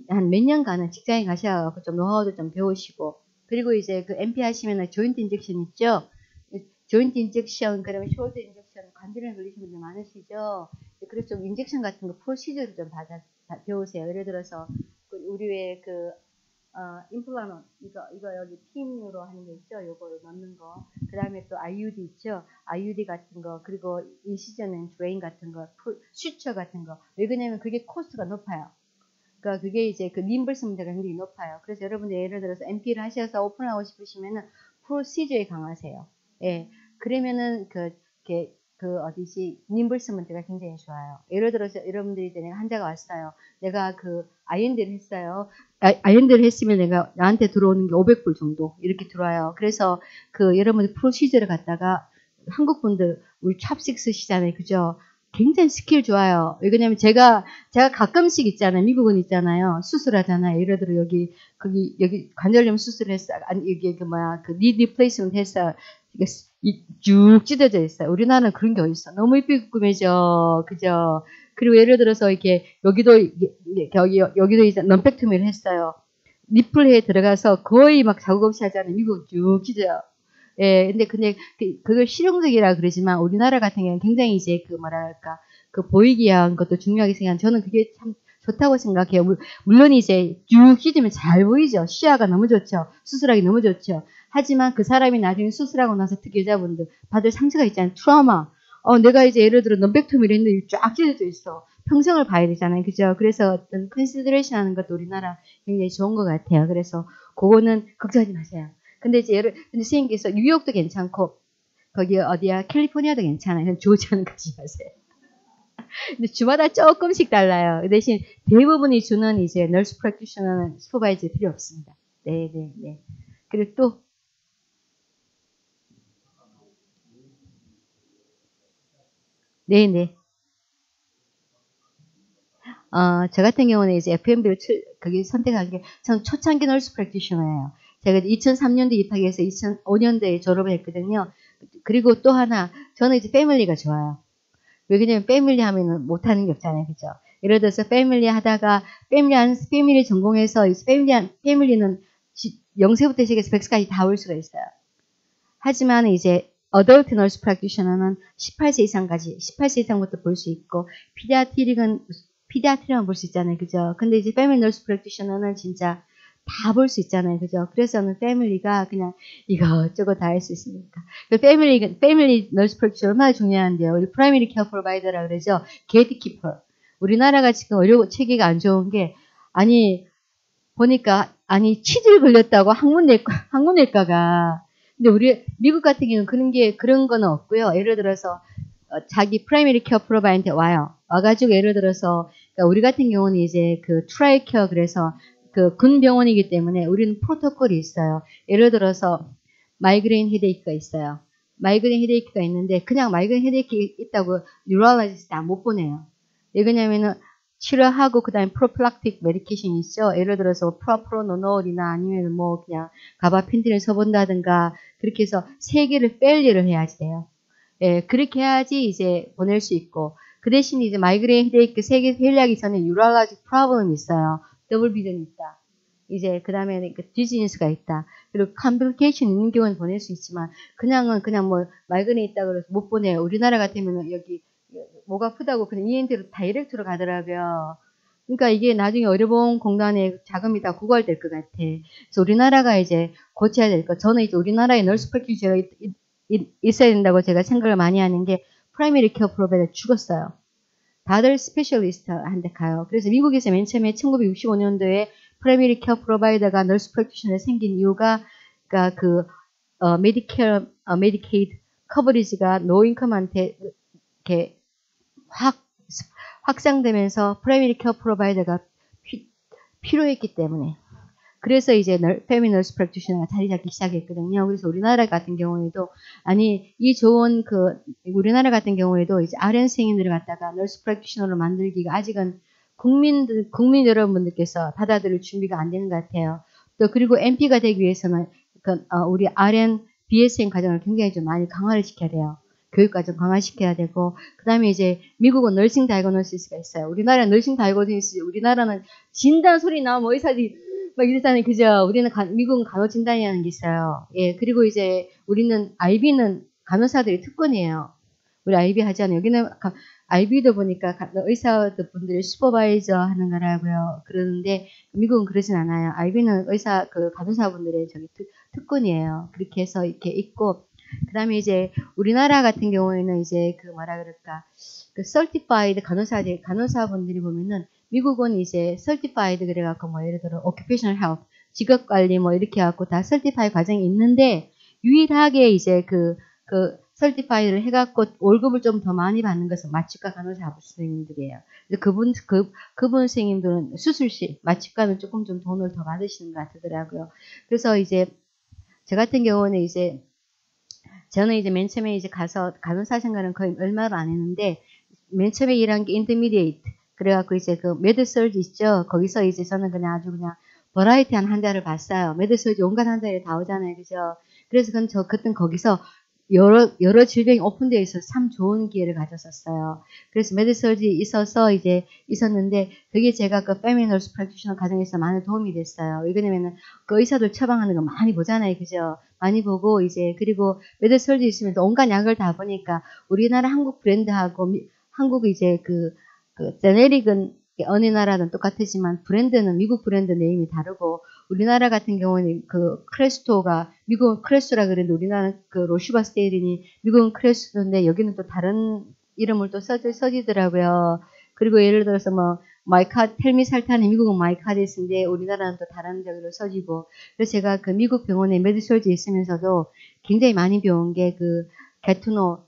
한 몇 년간은 직장에 가셔서 좀 노하우도 좀 배우시고 그리고 이제 MP 하시면은 조인트 인젝션 있죠? 조인트 인젝션, 그러면 숄더 인젝션, 관절에 걸리시는 분들 많으시죠? 그래서 좀 인젝션 같은 거 프로시저를 좀 배우세요. 예를 들어서 우리 왜 임플란트 이거 여기 핀으로 하는 거 있죠? 요거를 넣는 거. 그 다음에 또 IUD 있죠? IUD 같은 거, 그리고 인시전 앤 드레인 같은 거, 슈처 같은 거. 왜 그러냐면 그게 코스트가 높아요. 그러니까 그게 이제 리임버스먼트가 굉장히 높아요. 그래서 여러분들 예를 들어서 MP를 하셔서 오픈하고 싶으시면은 프로시저에 강하세요. 예. 그러면은 리임버스먼트가 굉장히 좋아요. 예를 들어서 여러분들이 이제 내가 환자가 왔어요. 내가 아이엔드를 했어요. 아이엔드를 했으면 나한테 들어오는 게 500불 정도 이렇게 들어와요. 그래서 여러분들 프로시저를 갖다가 한국 분들 우리 찹식 쓰시잖아요. 그죠? 굉장히 스킬 좋아요. 왜냐면 제가 가끔씩 있잖아요. 미국은 있잖아요. 수술하잖아요. 예를 들어 여기 관절염 수술했어. 아니 여기 니 리플레이스먼트 했어. 쭉 찢어져 있어요. 우리나라는 그런 게 어딨어. 너무 이쁘게 꾸며져. 그죠? 그리고 예를 들어서 여기도 이제 럼펙토미를 했어요. 니플에 들어가서 거의 막 자국 없이 하잖아요. 미국은 쭉 찢어요. 예, 근데 그걸 실용적이라 그러지만 우리나라 같은 경우는 굉장히 이제 보이기 위한 것도 중요하게 생각하는 저는 그게 참 좋다고 생각해요. 물론 이제 쭉 찢으면 잘 보이죠. 시야가 너무 좋죠. 수술하기 너무 좋죠. 하지만 그 사람이 나중에 수술하고 나서 특히 여자분들 받을 상처가 있잖아요. 트라우마. 내가 이제 예를 들어 넘백토미를 했는데 쫙 찢어져 있어. 평생을 봐야 되잖아요. 그죠? 그래서 어떤 컨시더레이션 하는 것도 우리나라 굉장히 좋은 것 같아요. 그래서 그거는 걱정하지 마세요. 근데 근데 선생님께서 뉴욕도 괜찮고, 거기 어디야? 캘리포니아도 괜찮아요. 조지아는 가지 마세요. 근데 주마다 조금씩 달라요. 그 대신 대부분이 주는 이제 널스 프랙티셔너는 슈퍼바이저 필요 없습니다. 네. 그리고 또, 네네. 저 같은 경우는 이제 FMB를 거기 선택한 게, 저는 초창기 널스 프랙티셔너예요. 제가 2003년도에 입학해서 2005년도에 졸업을 했거든요. 그리고 또 하나, 저는 이제 패밀리가 좋아요. 왜냐면 패밀리 하면은 못하는 게 없잖아요. 그죠? 예를 들어서 패밀리 하다가, 패밀리 전공해서, 패밀리는 0세부터 시작해서 100세까지 다 올 수가 있어요. 하지만 이제 어덜트 널스 프랙티셔너는 18세 이상까지, 18세 이상부터 볼 수 있고, 피디아트리만 볼 수 있잖아요. 그죠? 근데 이제 패밀리 널스 프랙티셔너는 진짜 다 볼 수 있잖아요. 그죠? 그래서 저는 패밀리가 그냥 이것저것 다 할 수 있으니까. 패밀리 널스 프랙티셔너 얼마나 중요한데요. 우리 프라이머리 케어 프로바이더라 그러죠. 게이트키퍼. 우리나라가 지금 의료 체계가 안 좋은 게, 보니까, 치질 걸렸다고 항문외과가. 근데 우리 미국 같은 경우는 그런 거는 없고요. 예를 들어서 자기 프라이머리 케어 프로바이더한테 와가지고 예를 들어서 그러니까 우리 같은 경우는 이제 그 트라이 케어 그래서 그 군 병원이기 때문에 우리는 프로토콜이 있어요. 예를 들어서 마이그레인 헤데이크가 있어요. 마이그레인 헤데이크가 있는데 그냥 마이그레인 헤데이크 있다고 뉴럴로지스트 못 보내요. 왜냐면은 치료하고 그다음에 프로필락틱 메디케이션 있죠. 예를 들어서 프로프로노놀이나 아니면 뭐 그냥 가바펜틴을 써본다든가 그렇게 해서 3개를 페일리를 해야지 돼요. 예, 그렇게 해야지 이제 보낼 수 있고 그 대신 이제 마이그레인 헤데이크 3개 페일리하기 전에 뉴럴로직 프로블럼이 있어요. 더블 비전이 있다. 이제 그 다음에 그 디지니스가 있다. 그리고 컴플리케이션 있는 경우는 보낼 수 있지만 그냥 뭐 마이그레인 있다 그래서 못 보내요. 우리나라 같으면 여기 목 아프다고 그냥 ENT로 다이렉트로 가더라고요. 그러니까 이게 나중에 의료보험공단에 자금이 다 고갈될 것 같아. 그래서 우리나라가 이제 고쳐야 될 것. 저는 이제 우리나라에 널스 프랙티셔너가 있어야 된다고 제가 생각을 많이 하는 게 프라이머리 케어 프로바이더 죽었어요. 다들 스페셜리스트한테 가요. 그래서 미국에서 맨 처음에 1965년도에 프라이머리 케어 프로바이더가 널스 프랙티셔너가 생긴 이유가 그러니까 메디케이드 커버리지가 노인컴한테 이렇게 확장되면서 프라이머리 케어 프로바이더가 필요했기 때문에 그래서 이제 패밀리 널스 프랙티셔너가 자리 잡기 시작했거든요. 그래서 우리나라 같은 경우에도 이 좋은 우리나라 같은 경우에도 이제 RN 선생님들을 갖다가 널스 프랙티셔너로 만들기가 아직은 국민 여러분들께서 받아들일 준비가 안 되는 것 같아요. 또 그리고 MP가 되기 위해서는 우리 RN BSN 과정을 굉장히 좀 많이 강화를 시켜야 돼요. 교육과정 강화시켜야 되고 그 다음에 이제 미국은 널싱 다이거노시스가 있어요. 우리나라는 널싱 다이거노시스 우리나라는 진단 소리 나오면 의사들이 막 이랬잖아요. 그죠? 미국은 간호진단이라는 게 있어요. 예, 그리고 이제 우리는 IB는 간호사들이 특권이에요. 우리 IB 하잖아요. 여기는 IB도 보니까 의사분들이 슈퍼바이저 하는 거라고요. 그러는데 미국은 그러진 않아요. IB는 간호사분들의 특권이에요. 그렇게 해서 이렇게 있고 그 다음에 이제 우리나라 같은 경우에는 이제 certified 간호사분들이 보면은 미국은 이제 certified 그래갖고 뭐 예를 들어 occupational health 직업관리 뭐 이렇게 해갖고 다 certified 과정이 있는데 유일하게 이제 certified를 해갖고 월급을 좀 더 많이 받는 것은 마취과 간호사 선생님들이에요. 그분 선생님들은 수술실 마취과는 조금 좀 돈을 더 받으시는 것 같더라고요. 그래서 이제 저 같은 경우는 이제 저는 이제 맨 처음에 이제 가서 간호사 생활은 거의 얼마를 안 했는데 맨 처음에 일한 게 인터미디에이트 그래갖고 이제 메드서지 있죠. 거기서 이제 저는 그냥 아주 그냥 버라이티한 환자를 봤어요. 메드서지 온갖 환자들이 다 오잖아요. 그죠? 그래서 그땐 거기서 여러 질병이 오픈되어 있어서 참 좋은 기회를 가졌었어요. 그래서 메드서지 있었는데 그게 제가 패밀리 널스 프랙티셔너 과정에서 많은 도움이 됐어요. 왜냐면은 의사들 처방하는 거 많이 보잖아요. 그죠? 많이 보고 그리고 메드서지 있으면 온갖 약을 다 보니까 우리나라 한국 브랜드하고 한국 이제 제네릭은 어느 나라든 똑같지만 브랜드는 미국 브랜드 네임이 다르고 우리나라 같은 경우는 크레스토가 미국은 크레스토라 그랬는데 우리나라는 로슈바스테린이 미국은 크레스토인데 여기는 또 다른 이름을 또 써지더라고요. 그리고 예를 들어서 텔미살탄이 미국은 마이카디스인데 우리나라는 또 다른 저기로 써지고 그래서 제가 미국 병원에 메디솔지 있으면서도 굉장히 많이 배운 게 게투노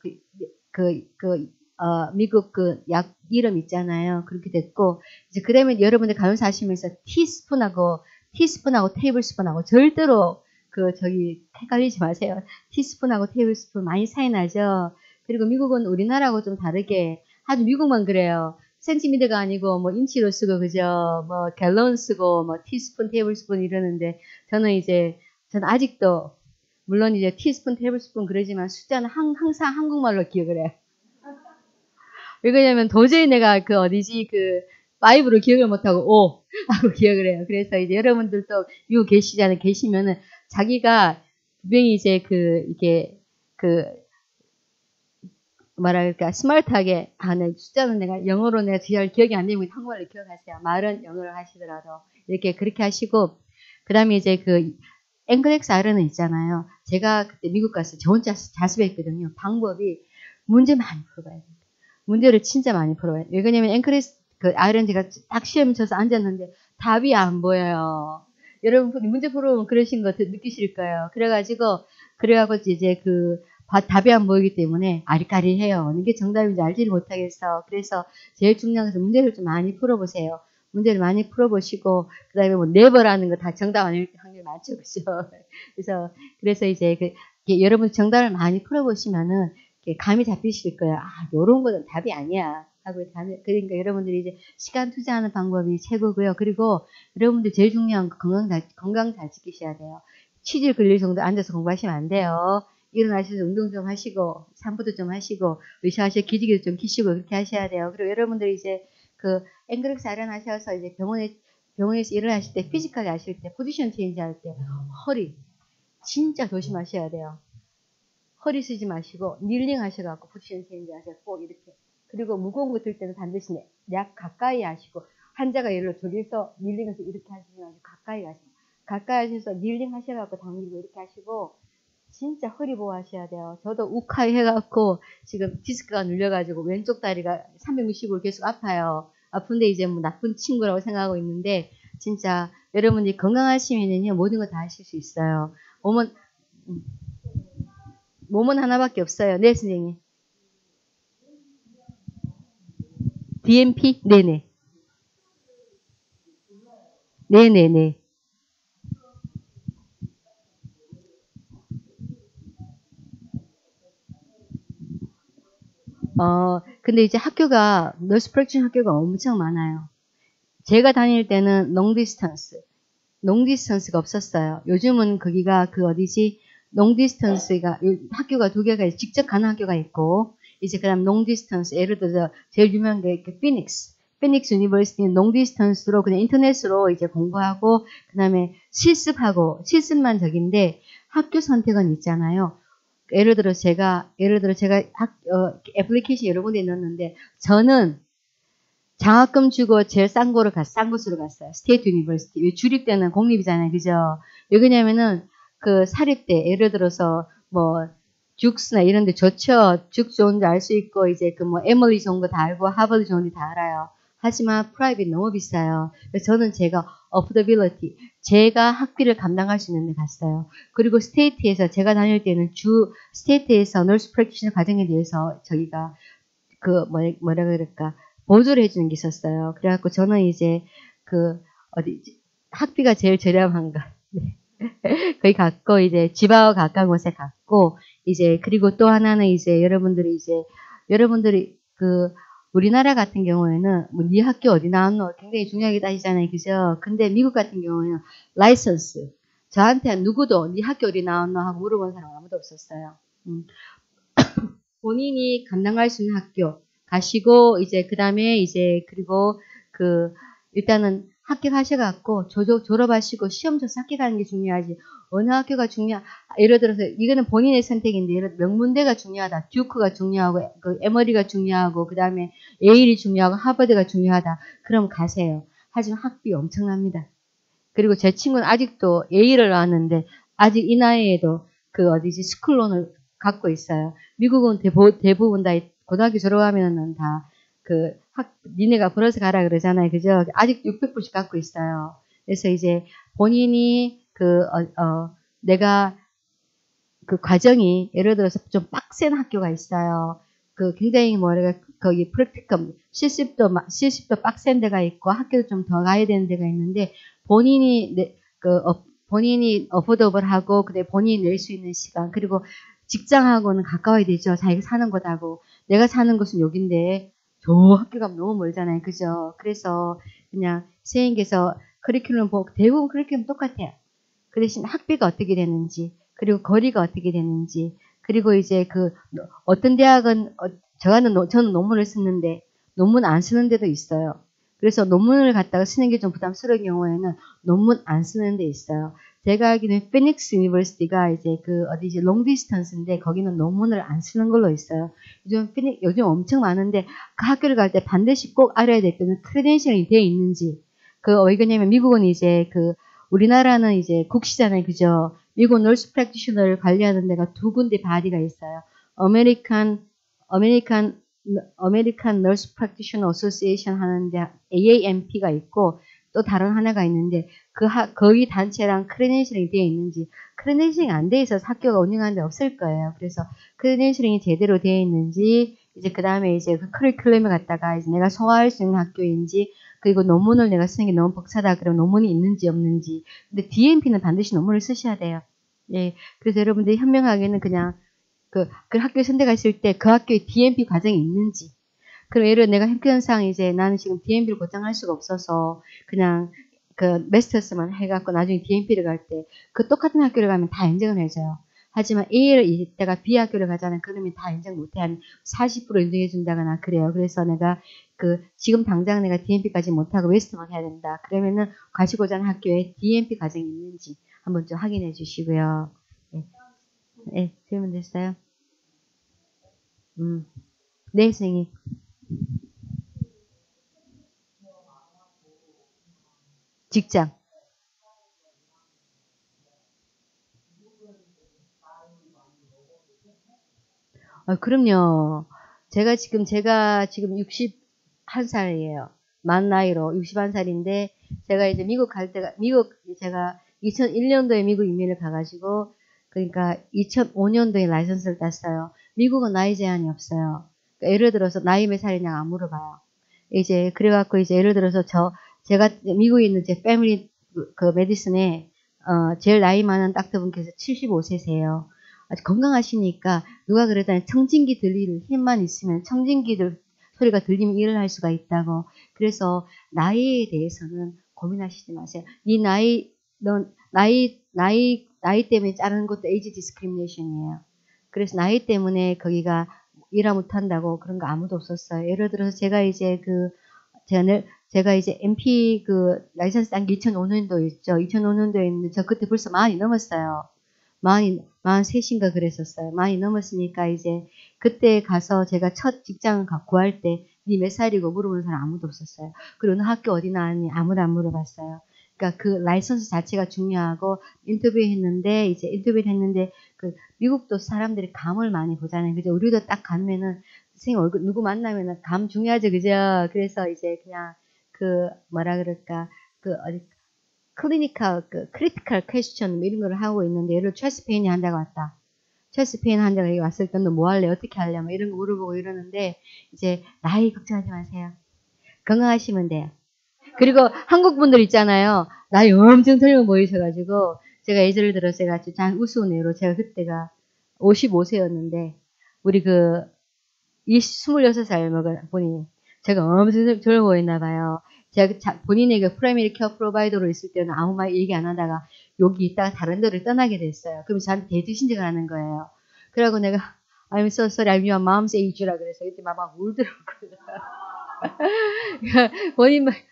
미국 약 이름 있잖아요. 그렇게 됐고, 이제 그다음에 여러분들 간호사 하시면서 티스푼하고 테이블스푼하고 절대로 헷갈리지 마세요. 티스푼하고 테이블스푼 많이 차이 나죠. 그리고 미국은 우리나라하고 좀 다르게 아주 미국만 그래요. 센티미터가 아니고 인치로 쓰고 그죠. 갤런 쓰고 티스푼 테이블스푼 이러는데 저는 이제 저는 아직도 물론 이제 티스푼, 테이블스푼 그러지만 숫자는 항상 한국말로 기억을 해요. 왜냐면 도저히 내가 그 어디지 그 5로 기억을 못하고 5 하고 기억을 해요. 그래서 이제 여러분들도 미국 계시면은 자기가 분명히 이제 이게 뭐랄까 스마트하게 하는 숫자는 내가 영어로 내가 잘 기억이 안 되면 한국말로 기억하세요. 말은 영어로 하시더라도 이렇게 그렇게 하시고 그다음에 이제 앵글엑스 아이런은 있잖아요. 제가 그때 미국 가서 저 혼자 자습했거든요. 방법이 문제 많이 풀어봐야 돼요. 문제를 진짜 많이 풀어봐야 돼요. 왜냐면 앵글엑스 아이런 제가 딱 시험 쳐서 앉았는데 답이 안 보여요. 여러분 문제 풀어보면 그러신 거 느끼실 거예요. 그래가지고 이제 답이 안 보이기 때문에 아리까리해요. 어느 게 정답인지 알지를 못하겠어. 그래서 제일 중요한 것은 문제를 좀 많이 풀어보세요. 문제를 많이 풀어보시고 그다음에 뭐 네버라는 거 다 정답 아닐 확률 많죠, 그죠? 그래서 이제 여러분 정답을 많이 풀어보시면은 감이 잡히실 거예요. 아, 요런 거는 답이 아니야. 하고 그러니까 여러분들이 이제 시간 투자하는 방법이 최고고요. 그리고 여러분들 제일 중요한 거 건강 잘 지키셔야 돼요. 치질 걸릴 정도 앉아서 공부하시면 안 돼요. 일어나셔서 운동 좀 하시고 산부도 좀 하시고 의사하셔 기지개도 좀 키시고 그렇게 하셔야 돼요. 그리고 여러분들이 이제 앵글엑스 아이런 하셔서 이제 병원에서 일을 하실 때 피지컬 하실 때 포지션 체인지 할 때 허리 진짜 조심하셔야 돼요. 허리 쓰지 마시고 닐링 하셔갖고 포지션 체인지 하셔서 꼭 이렇게 그리고 무거운 거 들 때는 반드시 약 가까이 하시고 환자가 예를 들어 저기서 닐링해서 이렇게 하시지 마시고 가까이 하셔서 닐링 하셔갖고 당기고 이렇게 하시고 진짜 허리 보호하셔야 돼요. 저도 우카이 해갖고 지금 디스크가 눌려가지고 왼쪽 다리가 360으로 계속 아파요. 아픈데 이제 뭐 나쁜 친구라고 생각하고 있는데 진짜 여러분들이 건강하시면은요 모든 거 다 하실 수 있어요. 몸은 하나밖에 없어요. 네 선생님. DMP? 네네. 네네네. 근데 이제 너스 프랙션 학교가 엄청 많아요. 제가 다닐 때는 롱디스턴스가 없었어요. 요즘은 거기가 롱디스턴스가 학교가 두 개가 직접 가는 학교가 있고 이제 그다음 롱디스턴스 예를 들어서 제일 유명한 게 피닉스 유니버시티는 롱디스턴스로 그냥 인터넷으로 이제 공부하고 그다음에 실습만 적인데 학교 선택은 있잖아요. 예를 들어 제가 애플리케이션 여러 군데 넣었는데 저는 장학금 주고 제일 싼 곳으로 갔어요. 스테이트 유니버시티. 왜 주립대는 공립이잖아요. 그죠? 왜 그러냐면은 사립대, 예를 들어서 죽스나 이런 데 좋죠. 죽 좋은지 알 수 있고, 이제 에멀리 좋은 거 다 알고, 하버드 좋은지 다 알아요. 하지만 프라이빗 너무 비싸요. 그래서 저는 affordability, 제가 학비를 감당할 수 있는 데 갔어요. 그리고 스테이트에서 제가 다닐 때는 스테이트에서 널스 프랙티셔너 과정에 대해서 저기가 뭐라 그럴까 보조를 해주는 게 있었어요. 그래갖고 저는 이제 학비가 제일 저렴한 거 거기 갔고 이제 집하고 가까운 곳에 갔고 이제 그리고 또 하나는 이제 여러분들이 우리나라 같은 경우에는 네 학교 어디 나왔노 굉장히 중요하게 따지잖아요, 그죠? 근데 미국 같은 경우에는 라이선스 저한테 누구도 네 학교 어디 나왔노 하고 물어본 사람 아무도 없었어요. 본인이 감당할 수 있는 학교 가시고 이제 그다음에 이제 그리고 일단은 합격하셔갖고 졸업하시고 시험 쳐서 합격하는 게 중요하지 어느 학교가 예를 들어서 이거는 본인의 선택인데 예를 들어 명문대가 중요하다 듀크가 중요하고 에머리가 중요하고 그다음에 예일이 중요하고 하버드가 중요하다 그럼 가세요. 하지만 학비 엄청납니다. 그리고 제 친구는 아직도 예일을 나왔는데 아직 이 나이에도 스쿨론을 갖고 있어요. 미국은 대부분 다 고등학교 졸업하면은 다 니네가 벌어서 가라 그러잖아요. 그죠? 아직 600불씩 갖고 있어요. 그래서 이제 본인이 내가 과정이 예를 들어서 좀 빡센 학교가 있어요. 굉장히 거기 프랙티컴 실습도 빡센 데가 있고 학교도 좀 더 가야 되는 데가 있는데 본인이 어포더블하고 근데 본인이 낼 수 있는 시간 그리고 직장하고는 가까워야 되죠. 자기가 사는 곳하고 내가 사는 곳은 여긴데 저 학교 가면 너무 멀잖아요. 그죠? 그래서 그냥 선생님께서 대부분 커리큘럼 똑같아요. 그 대신 학비가 어떻게 되는지, 그리고 거리가 어떻게 되는지, 그리고 이제 그 어떤 대학은 저는 논문을 쓰는데 논문 안 쓰는 데도 있어요. 그래서 논문을 갖다가 쓰는 게 좀 부담스러운 경우에는 논문 안 쓰는 데 있어요. 제가 알기로는 피닉스 유니버시티가 이제 그 어디지 롱 디스턴스인데 거기는 논문을 안 쓰는 걸로 있어요. 요즘 엄청 많은데 그 학교를 갈 때 반드시 꼭 알아야 될 때는 크레덴셜이 되어 있는지. 왜 그러냐면 미국은 이제 우리나라는 이제 국시잖아요. 그죠? 미국 널스 프랙티셔너를 관리하는 데가 두 군데 바디가 있어요. 아메리칸 Nurse Practitioner Association 하는데 AAMP가 있고 또 다른 하나가 있는데 거기 단체랑 크레덴셜링이 되어 있는지 크레덴셜링이 안 돼 있어서 학교가 운영하는 데 없을 거예요. 그래서 크레덴셜링이 제대로 되어 있는지 이제 그 다음에 이제 그 커리큘럼을 갖다가 이제 내가 소화할 수 있는 학교인지 그리고 논문을 내가 쓰는 게 너무 벅차다 그러면 논문이 있는지 없는지 근데 DMP는 반드시 논문을 쓰셔야 돼요. 예, 그래서 여러분들이 현명하게는 그냥 그 학교에 선택하실 때 그 학교에 DMP 과정이 있는지. 그럼 예를 들어 내가 형편상 이제 나는 지금 DMP를 고장할 수가 없어서 그냥 그 메스터스만 해갖고 나중에 DMP를 갈 때 그 똑같은 학교를 가면 다 인정을 해줘요. 하지만 A를 이때가 B 학교를 가자는 그러면 다 인정 못해. 한 40% 인정해준다거나 그래요. 그래서 내가 지금 당장 내가 DMP까지 못하고 웨스트만 해야 된다. 그러면은 가시고자 하는 학교에 DMP 과정이 있는지 한번 좀 확인해 주시고요. 네, 네 질문 됐어요? 네, 선생님. 직장. 그럼요. 제가 지금 61살이에요. 만 나이로 61살인데, 제가 이제 미국 갈 때가, 제가 2001년도에 미국 이민을 가가지고, 그러니까 2005년도에 라이선스를 땄어요. 미국은 나이 제한이 없어요. 그러니까 예를 들어서 나이 몇 살이냐 안 물어봐요. 이제, 그래갖고 이제 예를 들어서 제가 미국에 있는 제 패밀리 메디슨에, 제일 나이 많은 닥터분께서 75세세요. 아주 건강하시니까 누가 그러다니 청진기 들릴 힘만 있으면 청진기들 소리가 들리면 일을 할 수가 있다고. 그래서 나이에 대해서는 고민하시지 마세요. 나이 때문에 자르는 것도 에이지 디스크리미네이션이에요. 그래서 나이 때문에 거기가 일하 못한다고 그런 거 아무도 없었어요. 예를 들어서 제가 이제 MP 라이선스 딴 게 2005년도에 있죠. 2005년도에 있는데 저 그때 벌써 40이 넘었어요. 43인가 그랬었어요. 많이 넘었으니까 이제 그때 가서 제가 첫 직장 구할 때 니 몇 살이고 물어보는 사람 아무도 없었어요. 그리고 너 학교 어디 나왔니? 아무도 안 물어봤어요. 그러니까 그 라이선스 자체가 중요하고 인터뷰를 했는데 미국도 사람들이 감을 많이 보잖아요. 그죠? 우리도 딱 가면은 선생님 얼굴 누구 만나면은 감 중요하죠. 그죠? 그래서 이제 그냥 뭐라 그럴까 어디 크리티컬 퀘스천 이런 걸 하고 있는데 예를 들어 체스트 페인이 환자가 왔다. 체스트 페인 환자가 여기 왔을 때 너 뭐 할래? 어떻게 할래? 뭐 이런 거 물어보고 이러는데 이제 나이 걱정하지 마세요. 건강하시면 돼요. 그리고 한국 분들 있잖아요. 나이 엄청 젊어 보이셔가지고 제가 예를 들어 제가 참 우스운 예로 제가 그때가 55세였는데 우리 26살 먹은 분이 제가 엄청 젊어 보였나 봐요. 제가 본인에게 프라이머리 케어 프로바이더로 있을 때는 아무 말 얘기 안 하다가 여기 있다가 다른 데를 떠나게 됐어요. 그럼 저한테 대드신증을 하는 거예요. 그러고 내가 I'm so sorry, I'm your mom's age라 그래서 이때 막 울더라고요.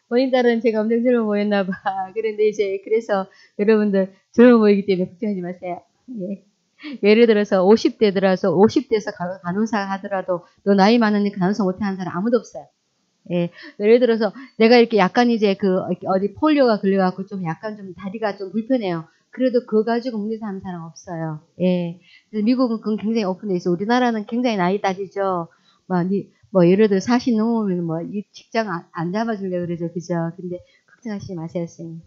본인 딸은 제가 엄청 젊어 보였나 봐. 그런데 이제 그래서 여러분들 젊어 보이기 때문에 걱정하지 마세요. 예. 예를 들어서 50대더라서 50대에서 간호사 하더라도 너 나이 많으니까 간호사 못하는 사람 아무도 없어요. 예. 예를 들어서 내가 이렇게 약간 이제 어디 폴리오가 걸려갖고 좀 약간 좀 다리가 좀 불편해요. 그래도 그거 가지고 문제 사는 사람 없어요. 예. 그래서 미국은 그건 굉장히 오픈돼 있어. 우리나라는 굉장히 나이 따지죠. 예를 들어 40 넘으면 이 직장 안 잡아주려고 그러죠. 그죠? 근데 걱정하시지 마세요, 선생님.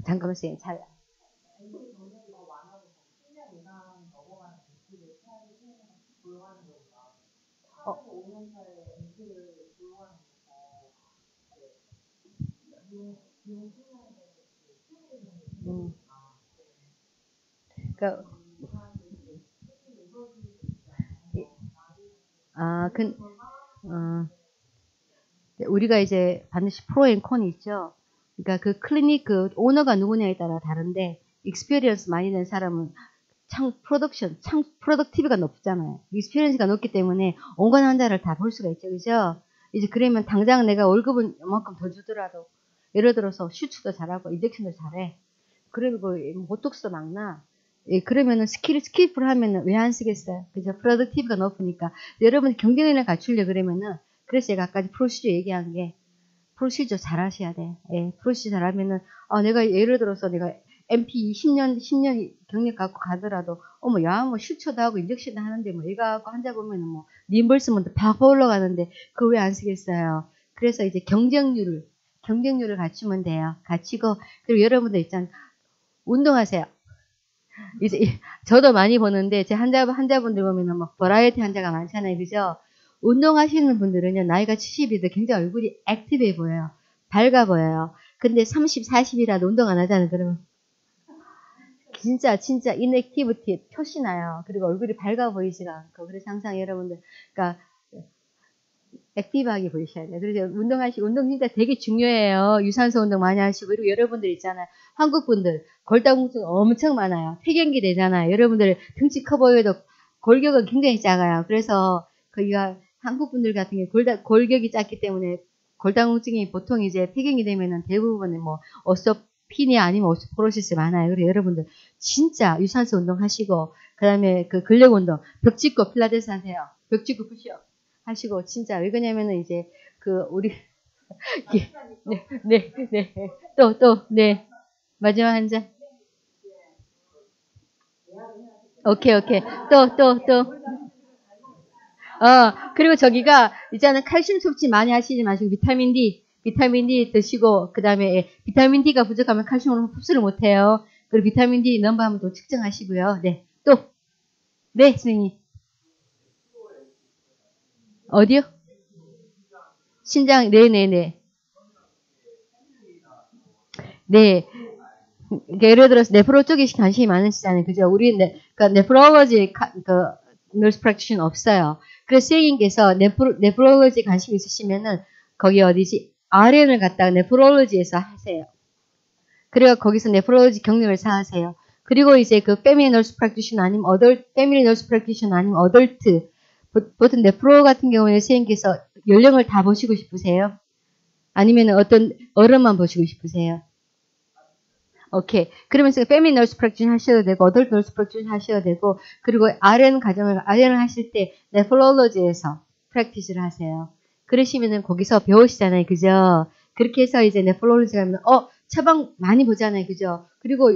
잠깐만, 선생님. 어, 음. 그러니까 아, 우리가 이제 반드시 프로 앤 콘이 있죠. 그러니까 그 클리닉 그 오너가 누구냐에 따라 다른데 익스피리언스 많이 된 사람은 창 프로덕티브가 높잖아요. 익스피리언스가 높기 때문에 온갖 환자를 다 볼 수가 있죠. 그죠? 이제 그러면 당장 내가 월급은 이만큼 더 주더라도 예를 들어서 슈츠도 잘하고 인젝션도 잘해. 그리고 보톡스도 막 나. 예, 그러면은 스킵을 하면은 왜 안 쓰겠어요? 그죠? 프로덕티브가 높으니까. 여러분 경쟁력을 갖추려 그러면은 그래서 제가 아까 프로시저 얘기한 게 프로시저 잘 하셔야 돼. 예, 프로시저 잘하면은 내가 예를 들어서 내가 MP 10년 경력 갖고 가더라도 어머 야 뭐 슈처도 하고 인젝션도 하는데 뭐 얘가 갖고 환자 보면은 뭐 리임버스먼트 팍 올라가는데 그거 왜 안 쓰겠어요? 그래서 이제 경쟁률을 갖추면 돼요. 갖추고 그리고 여러분들 있잖아요. 운동하세요. 이제 저도 많이 보는데 제 환자분들 보면은 막 버라이어티 환자가 많잖아요. 그죠? 운동하시는 분들은요. 나이가 70이도 굉장히 얼굴이 액티브해 보여요. 밝아 보여요. 근데 30, 40이라도 운동 안 하잖아요. 그러면 진짜 인액티비티 표시 나요. 그리고 얼굴이 밝아 보이지가 않고. 그래서 항상 여러분들 그러니까 액티브하게 보이셔야 돼요. 그래서 운동 진짜 되게 중요해요. 유산소 운동 많이 하시고. 그리고 여러분들 있잖아요. 한국 분들, 골다공증 엄청 많아요. 폐경기 되잖아요. 여러분들 등치 커 보여도 골격은 굉장히 작아요. 그래서 거기가 한국 분들 같은 경우 골격이 작기 때문에 골다공증이 보통 이제 폐경이 되면은 대부분은 뭐 오스토피니 아니면 오스토포로시스 많아요. 그래서 여러분들 진짜 유산소 운동 하시고, 그 다음에 그 근력 운동, 벽 짚고 필라테스 하세요. 벽 짚고 푸시업. 하시고 진짜 왜 그러냐면은 이제 그 우리 네 마지막 한 잔. 오케이 그리고 저기가 이제는 칼슘 섭취 많이 하시지 마시고 비타민 D 드시고 그 다음에 비타민 D가 부족하면 칼슘을 흡수를 못해요. 그리고 비타민 D 넘버 한번 또 측정하시고요. 네 선생님 어디요? 신장 네네네 네. 그러니까 예를 들어서 네프로 쪽에 관심이 많으시잖아요. 그죠? 우리 그러니까 네프로로지 너스 프랙티션 없어요. 그래서 선생님께서 네프로로지 관심 있으시면은 거기 어디지? RN을 갖다가 네프로로지에서 하세요. 그리고 거기서 네프로로지 경력을 쌓으세요. 그리고 이제 그 패밀리 너스 프랙티션 아니면 패밀리 너스 프랙티션 아니면 어덜트 보통 네프로 같은 경우에는 선생님께서 연령을 다 보시고 싶으세요? 아니면 어떤 어른만 보시고 싶으세요? 오케이. 그러면서 패밀리 너스 프랙티션 하셔도 되고, 어덜트 너스 프랙티션 하셔도 되고, 그리고 RN을 하실 때, 네프롤로지에서 프랙티스를 하세요. 그러시면은 거기서 배우시잖아요. 그죠? 그렇게 해서 이제 네프롤로지 가면, 처방 많이 보잖아요. 그죠? 그리고,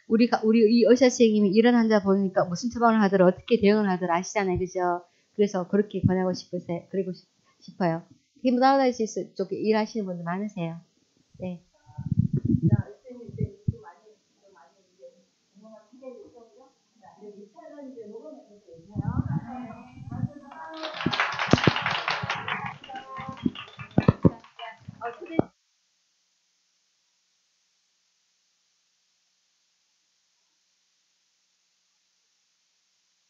우리 이 의사 선생님이 이런 환자 보니까 무슨 처방을 하더라, 어떻게 대응을 하더라 아시잖아요. 그죠? 그래서 그렇게 권하고 싶어요. 히모달라이시스 쪽에 일하시는 분들 많으세요. 네.